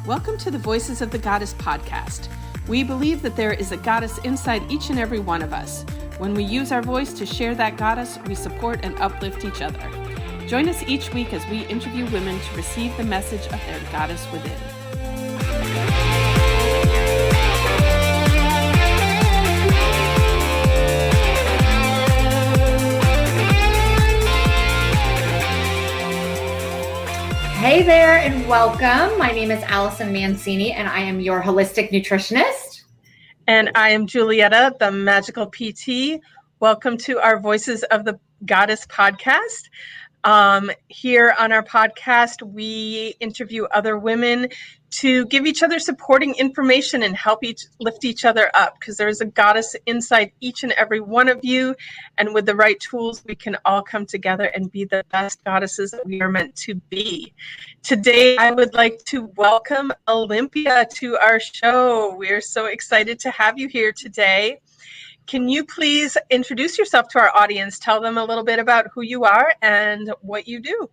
Welcome to the Voices of the Goddess podcast. We believe that there is a goddess inside each and every one of us. When we use our voice to share that goddess, we support and uplift each other. Join us each week as we interview women to receive the message of their goddess within. Hey there and welcome. My name is Allyson Mancini and I am your holistic nutritionist. And I am Julietta, the magical PT. Welcome to our Voices of the Goddess podcast. Here on our podcast, we interview other women to give each other supporting information and help lift each other up, because there's a goddess inside each and every one of you. And with the right tools, we can all come together and be the best goddesses that we are meant to be. Today, I would like to welcome Olympia to our show. We're so excited to have you here today. Can you please introduce yourself to our audience? Tell them a little bit about who you are and what you do.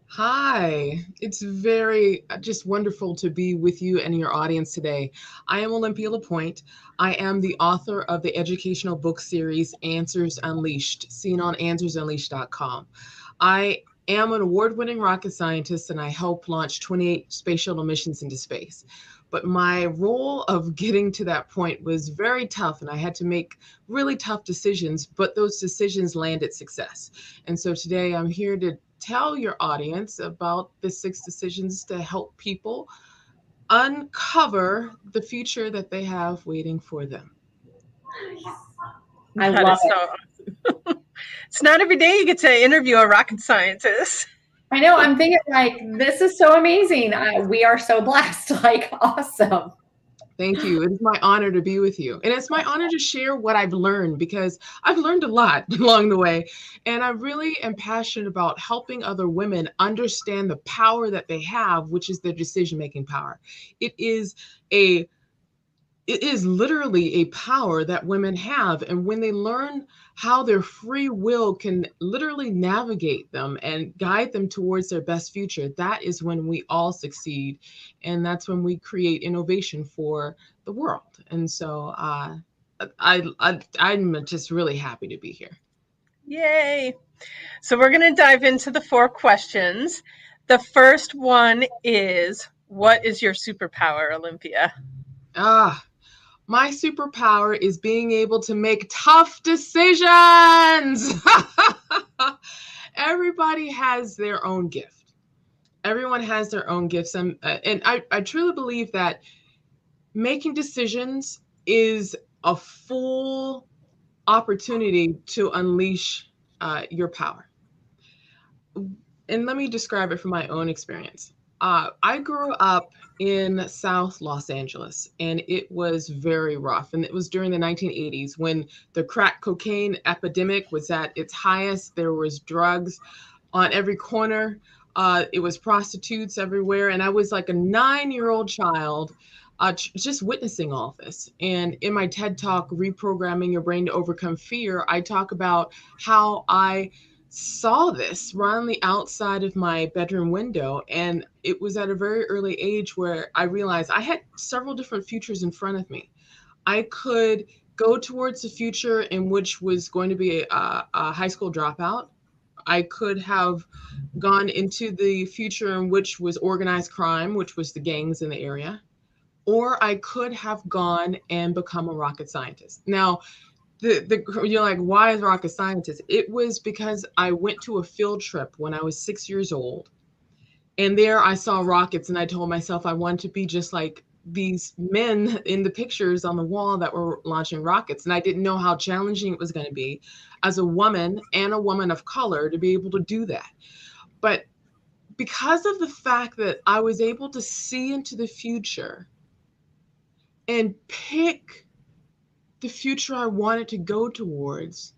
Hi, it's very just wonderful to be with you and your audience today. I am Olympia LePoint. I am the author of the educational book series Answers Unleashed, seen on answersunleashed.com. I am an award-winning rocket scientist and I helped launch 28 space shuttle missions into space. But my role of getting to that point was very tough and I had to make really tough decisions, but those decisions landed success. And so today I'm here to tell your audience about the 6 decisions to help people uncover the future that they have waiting for them. I love it. So awesome. It's not every day you get to interview a rocket scientist. I know. I'm thinking like, this is so amazing. We are so blessed. Like, awesome. Thank you. It is my honor to be with you. And it's my honor to share what I've learned, because I've learned a lot along the way. And I really am passionate about helping other women understand the power that they have, which is their decision-making power. It is literally a power that women have. And when they learn how their free will can literally navigate them and guide them towards their best future, that is when we all succeed. And that's when we create innovation for the world. And so I'm just really happy to be here. Yay. So we're going to dive into the 4 questions. The first one is, what is your superpower, Olympia? My superpower is being able to make tough decisions. Everybody has their own gift. Everyone has their own gifts. And I truly believe that making decisions is a full opportunity to unleash your power. And let me describe it from my own experience. I grew up in South Los Angeles, and it was very rough. And it was during the 1980s when the crack cocaine epidemic was at its highest. There was drugs on every corner. It was prostitutes everywhere. And I was like a 9-year-old child just witnessing all this. And in my TED Talk, Reprogramming Your Brain to Overcome Fear, I talk about how I saw this right on the outside of my bedroom window. And it was at a very early age where I realized I had several different futures in front of me. I could go towards the future in which was going to be a high school dropout. I could have gone into the future in which was organized crime, which was the gangs in the area. Or I could have gone and become a rocket scientist. Now, you're like, why is rocket scientist? It was because I went to a field trip when I was 6 years old. And there I saw rockets and I told myself I wanted to be just like these men in the pictures on the wall that were launching rockets. And I didn't know how challenging it was going to be as a woman and a woman of color to be able to do that. But because of the fact that I was able to see into the future and pick the future I wanted to go towards,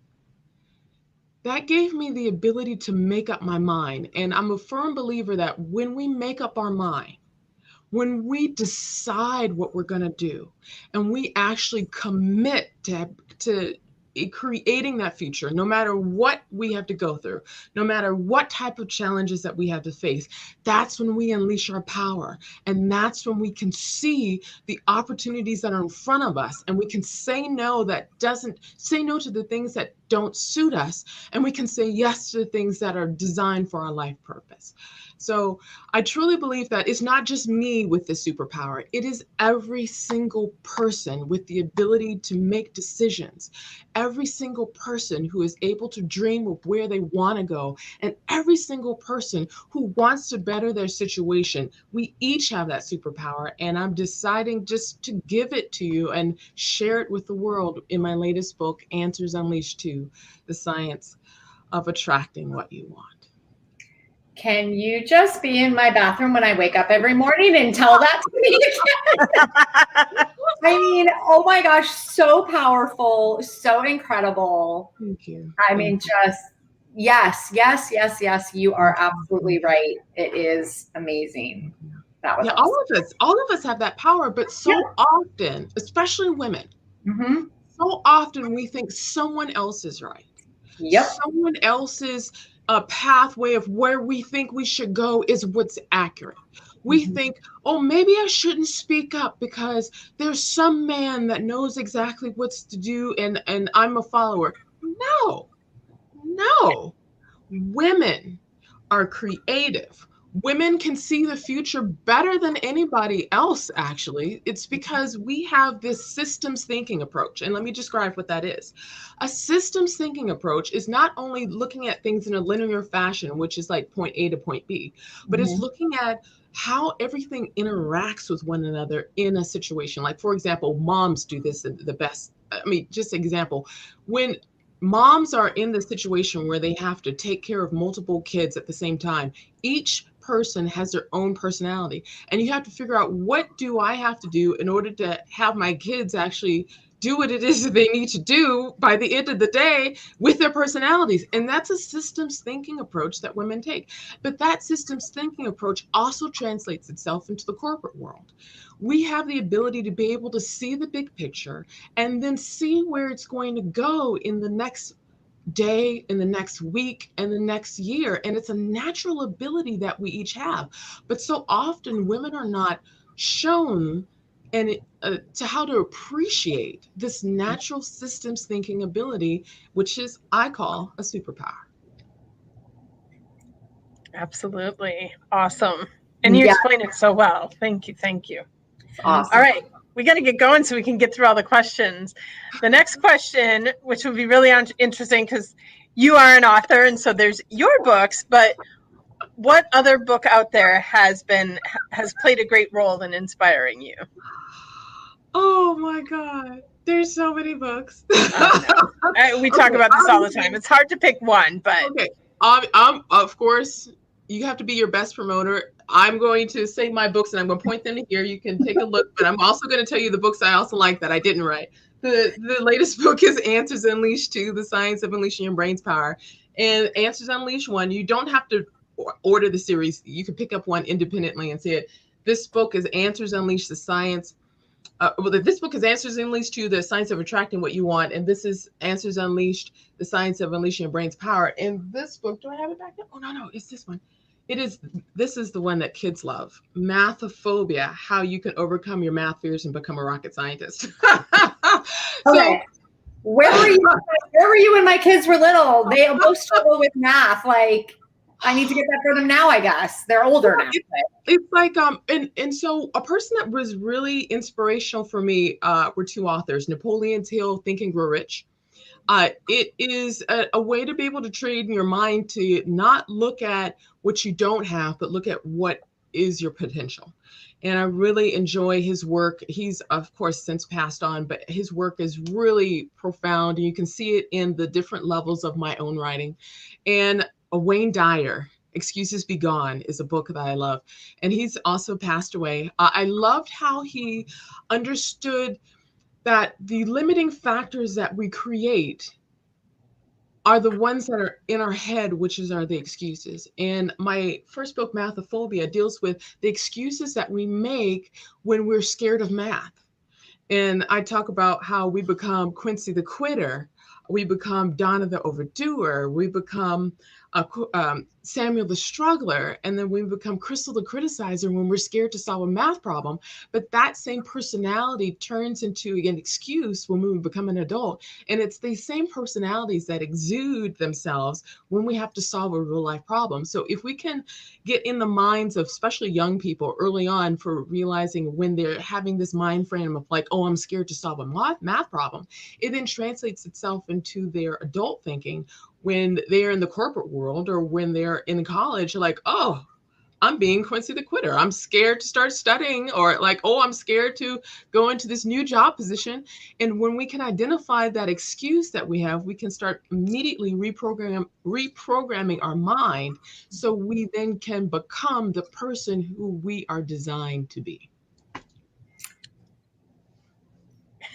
that gave me the ability to make up my mind. And I'm a firm believer that when we make up our mind, when we decide what we're going to do, and we actually commit to creating that future, no matter what we have to go through, no matter what type of challenges that we have to face, that's when we unleash our power. And that's when we can see the opportunities that are in front of us. And we can say no to the things that don't suit us. And we can say yes to the things that are designed for our life purpose. So I truly believe that it's not just me with the superpower. It is every single person with the ability to make decisions, every single person who is able to dream of where they want to go, and every single person who wants to better their situation. We each have that superpower, and I'm deciding just to give it to you and share it with the world in my latest book, Answers Unleashed 2, The Science of Attracting What You Want. Can you just be in my bathroom when I wake up every morning and tell that to me again? I mean, oh my gosh, so powerful, so incredible. Thank you. I mean, just yes. You are absolutely right. It is amazing. That was awesome. All of us have that power, but so often, especially women, so often we think someone else is right. Yep. Someone else's pathway of where we think we should go is what's accurate. We think, oh, maybe I shouldn't speak up because there's some man that knows exactly what's to do and I'm a follower. No. Women are creative. Women can see the future better than anybody else, actually. It's because we have this systems thinking approach. And let me describe what that is. A systems thinking approach is not only looking at things in a linear fashion, which is like point A to point B, but it's looking at how everything interacts with one another in a situation. Like, for example, moms do this the best. I mean, just example, when moms are in the situation where they have to take care of multiple kids at the same time, each person has their own personality, and you have to figure out, what do I have to do in order to have my kids actually do what it is that they need to do by the end of the day with their personalities. And that's a systems thinking approach that women take. But that systems thinking approach also translates itself into the corporate world. We have the ability to be able to see the big picture and then see where it's going to go in the next day, in the next week, and the next year. And it's a natural ability that we each have. But so often women are not shown to how to appreciate this natural systems thinking ability, which is, I call, a superpower. Absolutely. Awesome. And you explained it so well. Thank you. Awesome. All right. We got to get going so we can get through all the questions. The next question, which would be really interesting because you are an author, and so there's your books, but what other book out there has played a great role in inspiring you? Oh my God. There's so many books. We talk about this all the time. It's hard to pick one, but okay. Of course, you have to be your best promoter. I'm going to say my books and I'm going to point them to here. You can take a look, but I'm also going to tell you the books I also like that I didn't write. The latest book is Answers Unleashed 2, The Science of Unleashing Your Brain's Power. And Answers Unleashed 1, you don't have to order the series. You can pick up one independently and see it. This book is Answers Unleashed, The Science. This book is Answers Unleashed 2, The Science of Attracting What You Want. And this is Answers Unleashed, The Science of Unleashing Your Brain's Power. And this book, do I have it back there? Oh, no, it's this one. This is the one that kids love. Mathaphobia, How You Can Overcome Your Math Fears and Become a Rocket Scientist. Okay. Where were you when my kids were little? They both struggle with math. Like, I need to get that for them now, I guess. They're older now. It's like, and so a person that was really inspirational for me were two authors, Napoleon Hill, Think and Grow Rich. It is a way to be able to train your mind to not look at what you don't have, but look at what is your potential. And I really enjoy his work. He's, of course, since passed on, but his work is really profound. And you can see it in the different levels of my own writing. And Wayne Dyer, Excuses Begone, is a book that I love. And he's also passed away. I loved how he understood that the limiting factors that we create are the ones that are in our head, which are the excuses. And my first book, Mathaphobia, deals with the excuses that we make when we're scared of math. And I talk about how we become Quincy the quitter We become Donna the overdoer. We become Samuel the struggler. And then we become Crystal the criticizer when we're scared to solve a math problem. But that same personality turns into an excuse when we become an adult. And it's these same personalities that exude themselves when we have to solve a real life problem. So if we can get in the minds of especially young people early on for realizing when they're having this mind frame of like, oh, I'm scared to solve a math problem, it then translates itself into their adult thinking when they're in the corporate world or when they're in college, like, oh, I'm being Quincy the quitter. I'm scared to start studying, or like, oh, I'm scared to go into this new job position. And when we can identify that excuse that we have, we can start immediately reprogramming our mind so we then can become the person who we are designed to be.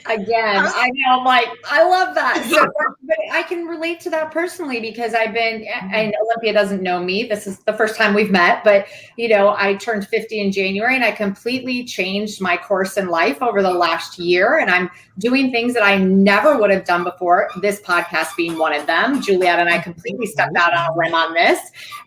Again, I know, I'm like, I love that. So, but I can relate to that personally because and Olympia doesn't know me. This is the first time we've met, but I turned 50 in January and I completely changed my course in life over the last year. And I'm doing things that I never would have done before, this podcast being one of them. Julietta and I completely stepped out on a limb on this.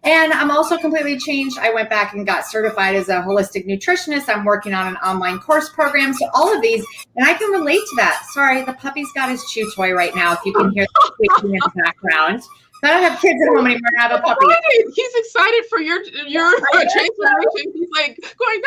And I'm also completely changed. I went back and got certified as a holistic nutritionist. I'm working on an online course program. So all of these, and I can relate to that. Sorry, the puppy's got his chew toy right now. If you can hear the squeaking in the background. I don't have kids at home anymore. I have a puppy. Right. He's excited for your transformation. He's like going,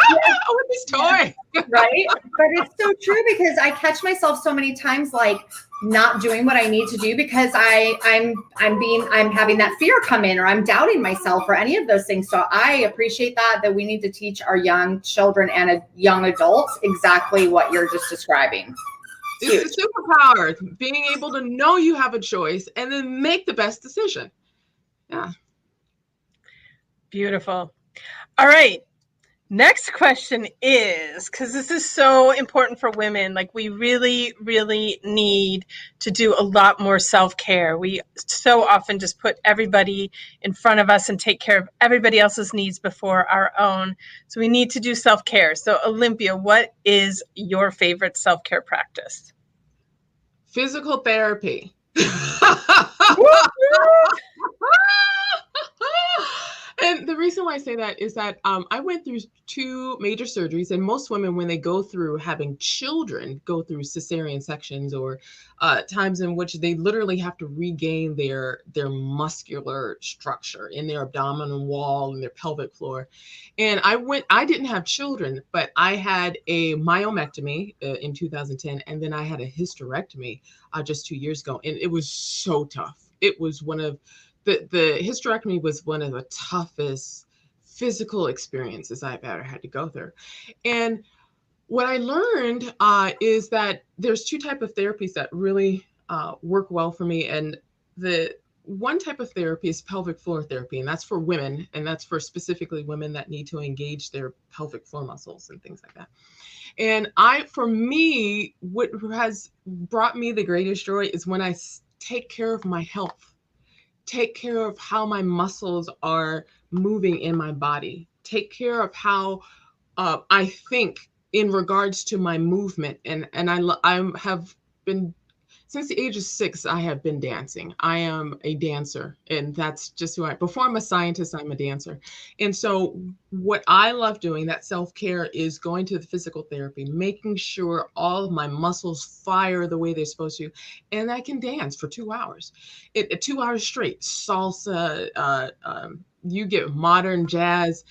with this toy. Right? But it's so true because I catch myself so many times like not doing what I need to do because I'm having that fear come in, or I'm doubting myself, or any of those things. So I appreciate that we need to teach our young children and young adults exactly what you're just describing. It's a superpower, being able to know you have a choice and then make the best decision. Yeah. Beautiful. All right. Next question is, because this is so important for women, like we really, really need to do a lot more self-care. We so often just put everybody in front of us and take care of everybody else's needs before our own. So we need to do self-care. So Olympia, what is your favorite self-care practice? Physical therapy. And the reason why I say that is that I went through 2 major surgeries, and most women, when they go through having children, go through cesarean sections or times in which they literally have to regain their muscular structure in their abdominal wall and their pelvic floor. And I didn't have children, but I had a myomectomy in 2010, and then I had a hysterectomy just 2 years ago, and it was so tough. It was one of the hysterectomy was one of the toughest physical experiences I've ever had to go through. And what I learned is that there's 2 types of therapies that really work well for me. And the one type of therapy is pelvic floor therapy, and that's for women, and that's for specifically women that need to engage their pelvic floor muscles and things like that. And for me, what has brought me the greatest joy is when I take care of my health. Take care of how my muscles are moving in my body. Take care of how I think in regards to my movement. And I have been, since the age of 6, I have been dancing. I am a dancer, and that's just who before I'm a scientist, I'm a dancer. And so what I love doing, that self-care, is going to the physical therapy, making sure all of my muscles fire the way they're supposed to. And I can dance for 2 hours, 2 hours straight, salsa, you get modern jazz.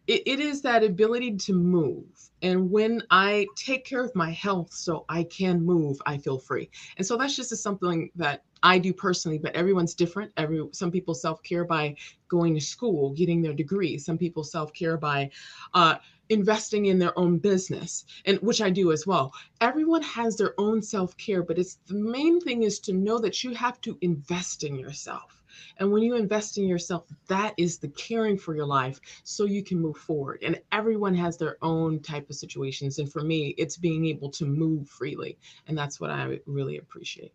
It is that ability to move. And when I take care of my health so I can move, I feel free. And so that's just something that I do personally, but everyone's different. Some people self-care by going to school, getting their degree. Some people self-care by investing in their own business, and which I do as well. Everyone has their own self-care, but the main thing is to know that you have to invest in yourself. And when you invest in yourself, that is the caring for your life so you can move forward. And everyone has their own type of situations. And for me, it's being able to move freely. And that's what I really appreciate.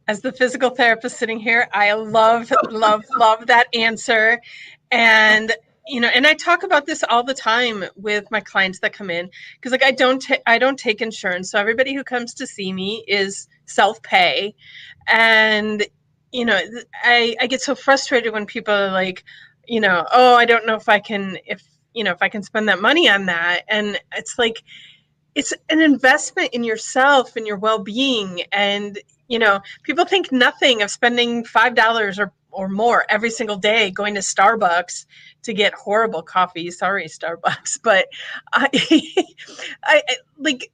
As the physical therapist sitting here, I love, love, love that answer. And, and I talk about this all the time with my clients that come in, because like I don't take insurance. So everybody who comes to see me is self-pay. And, I get so frustrated when people are like, oh, I don't know if I can, if I can spend that money on that. And it's like, it's an investment in yourself and your well-being. And, people think nothing of spending $5 or more every single day going to Starbucks to get horrible coffee. Sorry, Starbucks. But I, I like,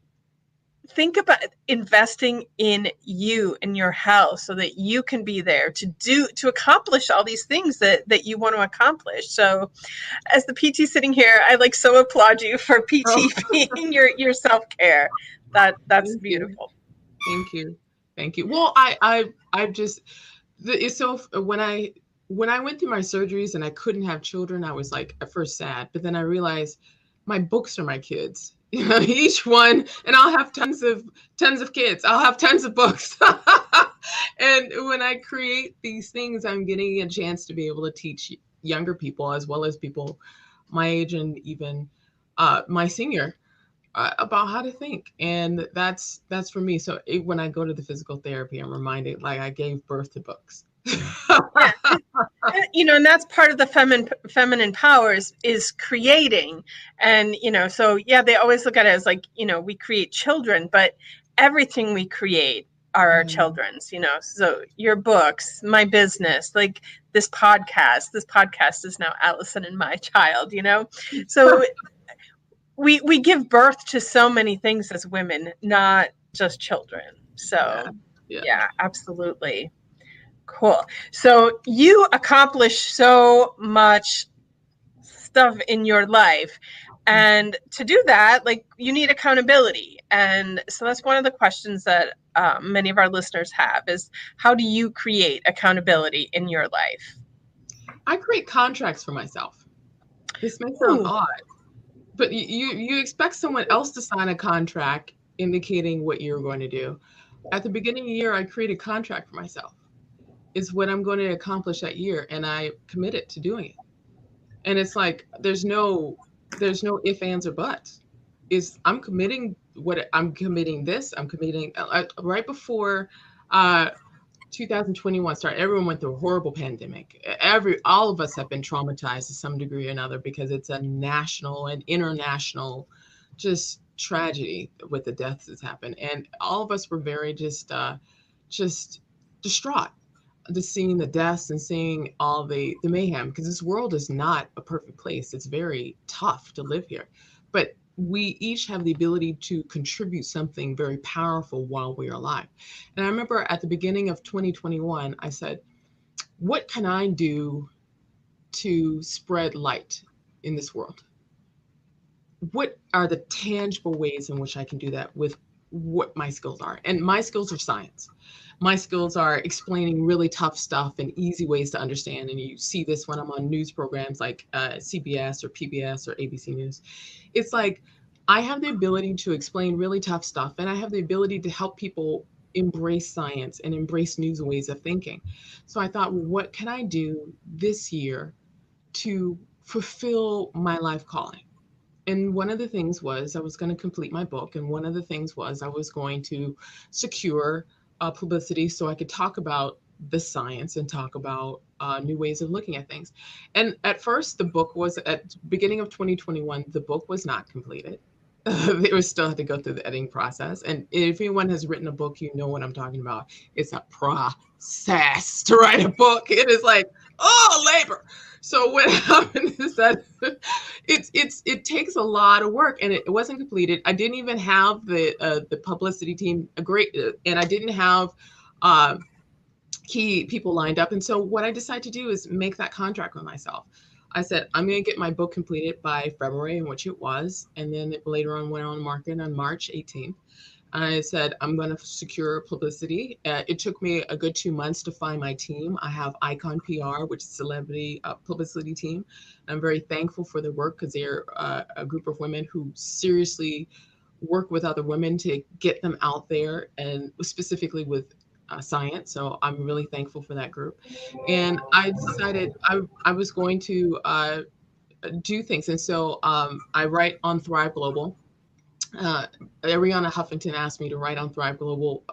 think about investing in you and your health so that you can be there to accomplish all these things that you want to accomplish. So as the PT sitting here, I like so applaud you for PT being your self-care. That's beautiful. Thank you. Well, I just, it's so, when I went through my surgeries and I couldn't have children, I was like at first sad, but then I realized my books are my kids. Each one, and I'll have tons of kids. I'll have tons of books. And when I create these things, I'm getting a chance to be able to teach younger people as well as people my age and even my senior about how to think. And that's for me. So when I go to the physical therapy, I'm reminded like I gave birth to books. Yeah. And that's part of the feminine powers is creating. And, so yeah, they always look at it as like, we create children, but everything we create are our children's, so your books, my business, like this podcast is now Allyson and my child, so we give birth to so many things as women, not just children. So yeah, absolutely. Cool. So you accomplish so much stuff in your life. And to do that, like, you need accountability. And so that's one of the questions that many of our listeners have is, how do you create accountability in your life? I create contracts for myself. This may sound odd, but you expect someone else to sign a contract indicating what you're going to do. At the beginning of the year, I create a contract for myself. Is what I'm going to accomplish that year, and I committed to doing it. And it's like there's no if, ands, or buts. I'm committing this. I'm committing right before 2021 started. Everyone went through a horrible pandemic. All of us have been traumatized to some degree or another because it's a national and international just tragedy with the deaths that's happened, and all of us were very just distraught. Just seeing the deaths and seeing all the mayhem, because this world is not a perfect place. It's very tough to live here, but we each have the ability to contribute something very powerful while we are alive. And I remember at the beginning of 2021, I said, what can I do to spread light in this world? What are the tangible ways in which I can do that with what my skills are? And my skills are science. My skills are explaining really tough stuff in easy ways to understand. And you see this when I'm on news programs like CBS or PBS or ABC News. It's like I have the ability to explain really tough stuff, and I have the ability to help people embrace science and embrace new ways of thinking. So I thought, well, what can I do this year to fulfill my life calling? And one of the things was I was going to complete my book. And one of the things was I was going to secure publicity so I could talk about the science and talk about new ways of looking at things. And at first, the book was at the beginning of 2021, the book was not completed. They was still had to go through the editing process. And if anyone has written a book, you know what I'm talking about. It's a process to write a book. It is like, labor. So what happened is that it takes a lot of work, and it wasn't completed. I didn't even have the publicity team and I didn't have key people lined up. And so what I decided to do is make that contract with myself. I said, I'm going to get my book completed by February, in which it was. And then it later on went on the market on March 18th. And I said, I'm going to secure publicity. It took me a good 2 months to find my team. I have Icon PR, which is a celebrity publicity team. I'm very thankful for their work because they're a group of women who seriously work with other women to get them out there, and specifically with science. So I'm really thankful for that group. And I decided I was going to do things. And so I write on Thrive Global. Ariana Huffington asked me to write on Thrive Global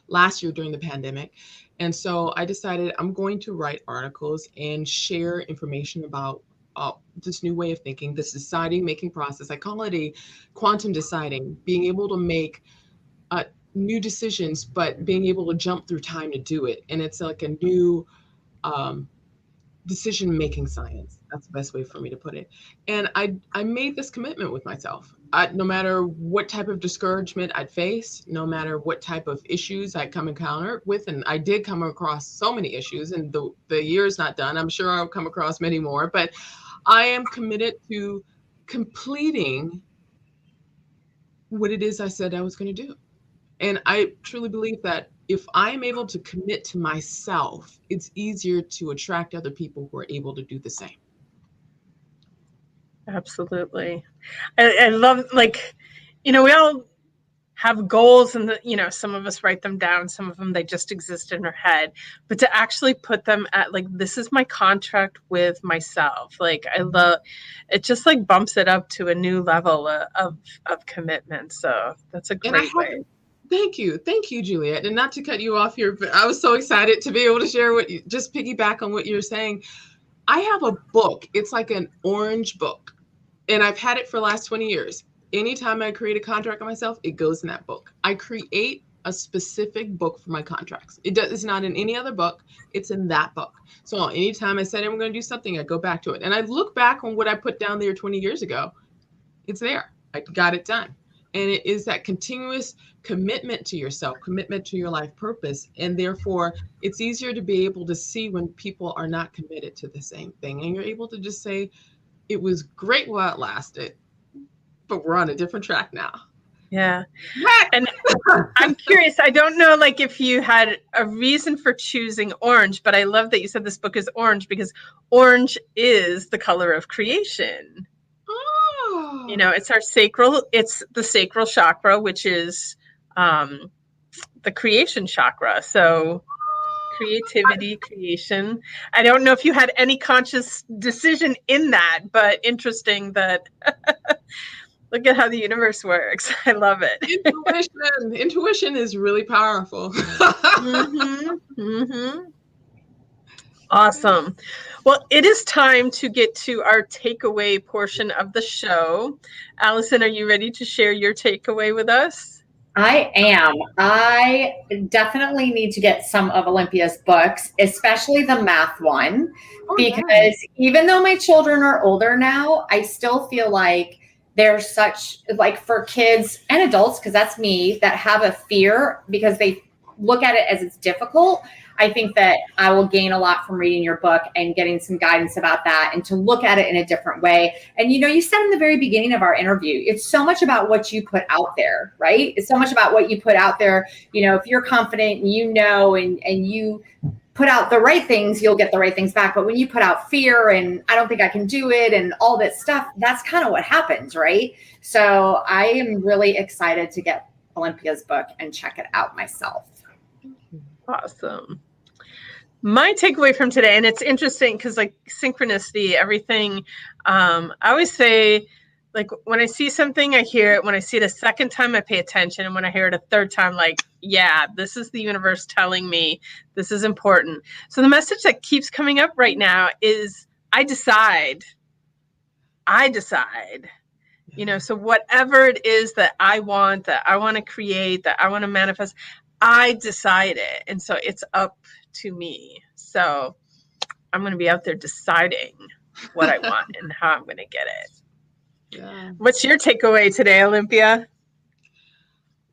last year during the pandemic. And so I decided I'm going to write articles and share information about this new way of thinking, this deciding making process. I call it a quantum deciding, being able to make new decisions, but being able to jump through time to do it. And it's like a new decision-making science. That's the best way for me to put it. And I made this commitment with myself. No matter what type of discouragement I'd face, no matter what type of issues I'd come encounter with, and I did come across so many issues, and the year's not done. I'm sure I'll come across many more, but I am committed to completing what it is I said I was going to do. And I truly believe that if I'm able to commit to myself, it's easier to attract other people who are able to do the same. Absolutely. I love, like, we all have goals, and some of us write them down, some of them they just exist in our head, but to actually put them at, like, this is my contract with myself. Like, I love it, just like bumps it up to a new level of commitment. So that's a great way. Thank you, Juliet. And not to cut you off here, but I was so excited to be able to share just piggyback on what you're saying. I have a book. It's like an orange book, and I've had it for the last 20 years. Anytime I create a contract with myself, it goes in that book. I create a specific book for my contracts. It's not in any other book. It's in that book. So anytime I said I'm going to do something, I go back to it. And I look back on what I put down there 20 years ago. It's there. I got it done. And it is that continuous commitment to yourself, commitment to your life purpose. And therefore, it's easier to be able to see when people are not committed to the same thing. And you're able to just say, it was great while it lasted, but we're on a different track now. Yeah. And I'm curious, I don't know, like, if you had a reason for choosing orange, but I love that you said this book is orange, because orange is the color of creation. Oh. It's the sacral chakra, which is the creation chakra. So creativity, creation. I don't know if you had any conscious decision in that, but interesting that look at how the universe works. I love it. Intuition is really powerful. Awesome. Well, it is time to get to our takeaway portion of the show. Allyson, are you ready to share your takeaway with us? I am. I definitely need to get some of Olympia's books, especially the math one, because even though my children are older now, I still feel like there's such, like, for kids and adults, because that's me, that have a fear because they look at it as it's difficult. I think that I will gain a lot from reading your book and getting some guidance about that, and to look at it in a different way. And, you said in the very beginning of our interview, it's so much about what you put out there, right? It's so much about what you put out there. If you're confident and and you put out the right things, you'll get the right things back. But when you put out fear and I don't think I can do it and all that stuff, that's kind of what happens, right? So I am really excited to get Olympia's book and check it out myself. Awesome. My takeaway from today, and it's interesting because, like, synchronicity, everything, I always say, like, when I see something, I hear it. When I see it a second time, I pay attention. And when I hear it a third time, like, yeah, this is the universe telling me this is important. So the message that keeps coming up right now is I decide. So whatever it is that I want to create, that I want to manifest, I decide it. And so it's up to me. So I'm going to be out there deciding what I want and how I'm going to get it. Yeah. What's your takeaway today, Olympia?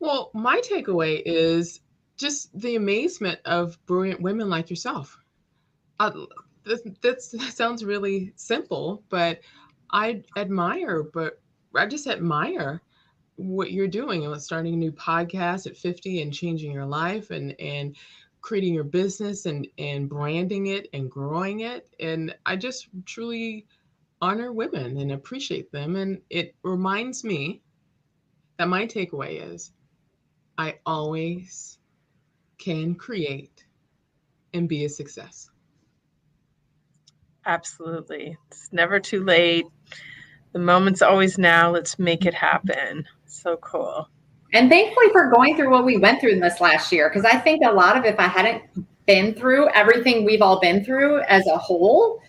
Well, my takeaway is just the amazement of brilliant women like yourself. That sounds really simple, but I just admire what you're doing, and starting a new podcast at 50 and changing your life and creating your business and branding it and growing it. And I just truly honor women and appreciate them. And it reminds me that my takeaway is I always can create and be a success. Absolutely. It's never too late. The moment's always now. Let's make it happen. So cool. And thankfully for going through what we went through in this last year, because I think a lot of, if I hadn't been through everything we've all been through as a whole,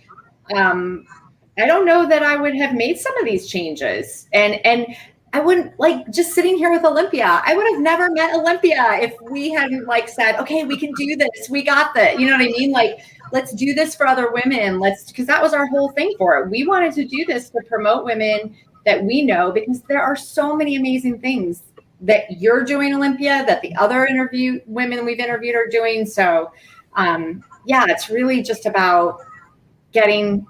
I don't know that I would have made some of these changes. And I wouldn't, like, just sitting here with Olympia, I would have never met Olympia if we hadn't, like, said, okay, we can do this. We got this. You know what I mean? Like, let's do this for other women. Because that was our whole thing for it. We wanted to do this to promote women that we know, because there are so many amazing things that you're doing, Olympia, that the other women we've interviewed are doing. So, yeah, it's really just about getting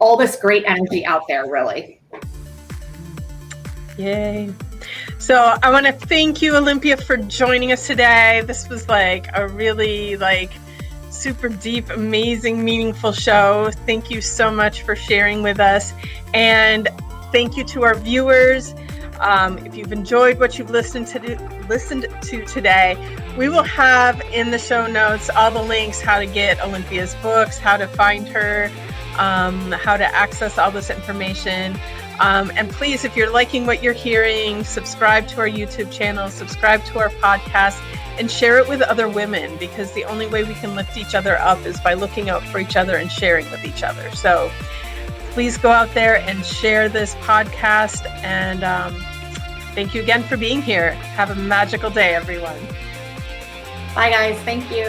all this great energy out there, really. Yay. So I want to thank you, Olympia, for joining us today. This was like a really super deep, amazing, meaningful show. Thank you so much for sharing with us. And thank you to our viewers. If you've enjoyed what you've listened to today, we will have in the show notes all the links, how to get Olympia's books, how to find her, how to access all this information. And please, if you're liking what you're hearing, subscribe to our YouTube channel, subscribe to our podcast, and share it with other women, because the only way we can lift each other up is by looking out for each other and sharing with each other. So please go out there and share this podcast. And thank you again for being here. Have a magical day, everyone. Bye, guys. Thank you.